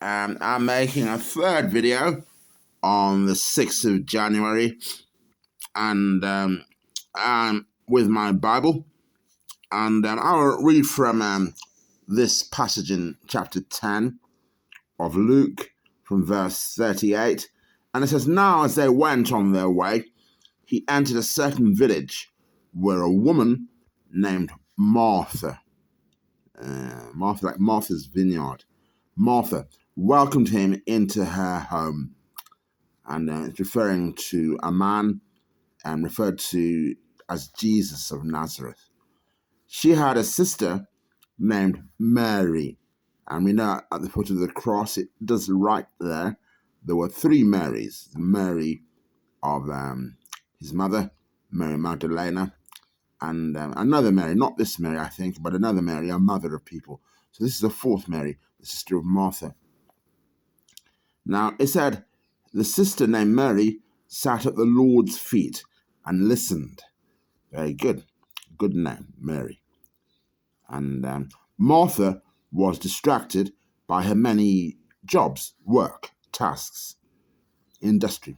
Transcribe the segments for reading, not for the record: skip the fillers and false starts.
I'm making a third video on the 6th of January, and with my Bible, and I'll read from this passage in chapter 10 of Luke from verse 38, and it says, "Now as they went on their way, he entered a certain village where a woman named Martha, like Martha's Vineyard, Martha welcomed him into her home." And it's referring to a man referred to as Jesus of Nazareth. She had a sister named Mary. And we know at the foot of the cross, it does write there were three Marys: the Mary of his mother, Mary Magdalena, and another Mary, not this Mary, I think, but another Mary, a mother of people. So this is the fourth Mary, the sister of Martha. Now, it said, the sister named Mary sat at the Lord's feet and listened. Very good. Good name, Mary. And Martha was distracted by her many jobs, work, tasks, industry.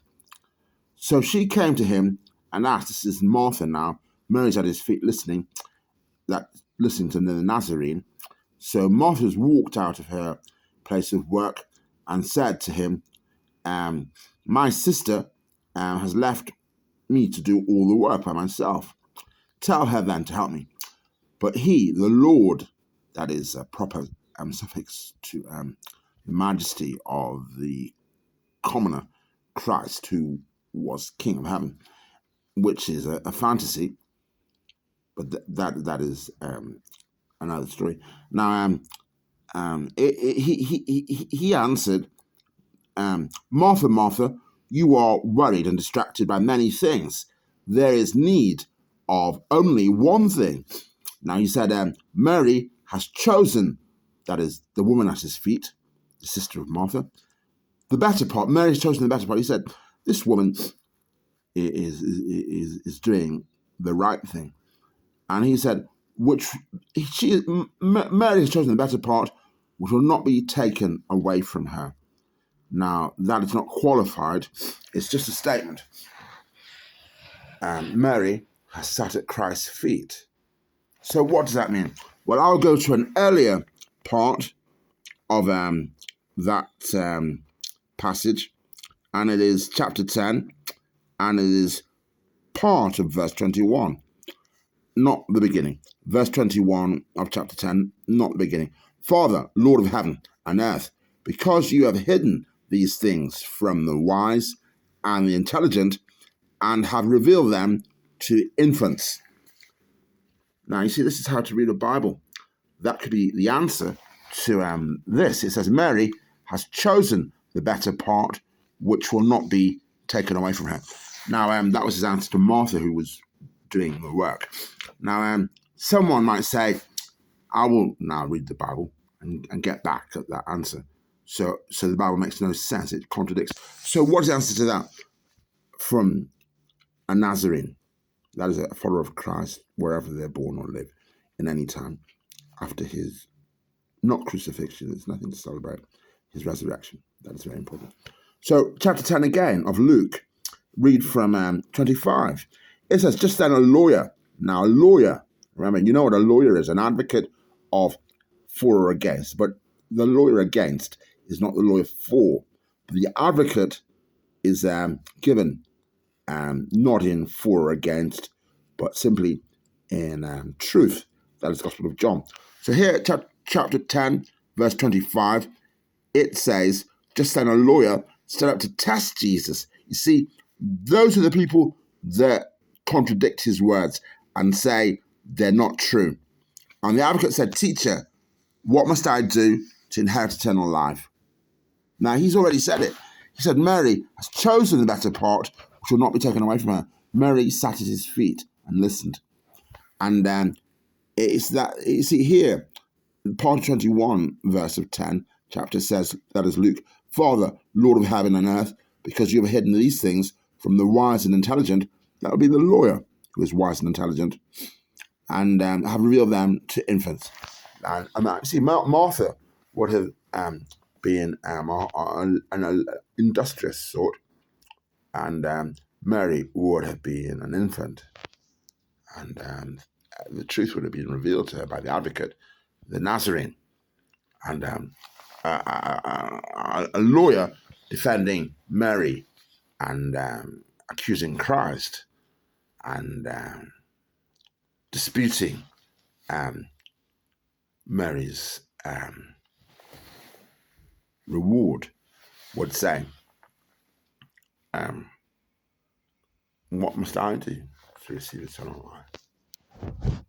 So she came to him and asked, this is Martha now, Mary's at his feet listening to the Nazarene. So Martha's walked out of her place of work and said to him, my sister has left me to do all the work by myself. Tell her then to help me. But he, the Lord, that is a proper suffix to the majesty of the commoner Christ, who was King of Heaven, which is a fantasy, but that is another story. Now, he answered, Martha, Martha, you are worried and distracted by many things. There is need of only one thing. Now he said, Mary has chosen, that is the woman at his feet, the sister of Martha, the better part. Mary has chosen the better part. He said, this woman is doing the right thing. And he said, Mary has chosen the better part, which will not be taken away from her. Now, that is not qualified. It's just a statement. Mary has sat at Christ's feet. So what does that mean? Well, I'll go to an earlier part of that passage, and it is chapter 10, and it is part of verse 21, not the beginning. Verse 21 of chapter 10, not the beginning. Father, Lord of heaven and earth, because you have hidden these things from the wise and the intelligent and have revealed them to infants. Now, you see, this is how to read a Bible. That could be the answer to this. It says, Mary has chosen the better part, which will not be taken away from her. Now, that was his answer to Martha, who was doing the work. Now, someone might say, I will now read the Bible and get back at that answer. So the Bible makes no sense. It contradicts. So what is the answer to that? From a Nazarene, that is a follower of Christ, wherever they're born or live, in any time after his, not crucifixion, there's nothing to celebrate, his resurrection. That is very important. So chapter 10 again of Luke, read from 25. It says, just then a lawyer. Now a lawyer, remember, you know what a lawyer is, an advocate of for or against, but the lawyer against is not the lawyer for. The advocate is given not in for or against, but simply in truth. That is the Gospel of John. So here, chapter 10, verse 25, it says, just then a lawyer stood up to test Jesus. You see, those are the people that contradict his words and say they're not true. And the advocate said, Teacher, what must I do to inherit eternal life? Now, he's already said it. He said, Mary has chosen the better part, which will not be taken away from her. Mary sat at his feet and listened. And it's that, you see here, part 21, verse of 10, chapter says, that is Luke, Father, Lord of heaven and earth, because you have hidden these things from the wise and intelligent, that would be the lawyer who is wise and intelligent, and have revealed them to infants. And see, Martha would have being an industrious sort, and Mary would have been an infant, and the truth would have been revealed to her by the advocate, the Nazarene, and a lawyer defending Mary and accusing Christ and disputing Mary's reward would say, what must I do to receive eternal life?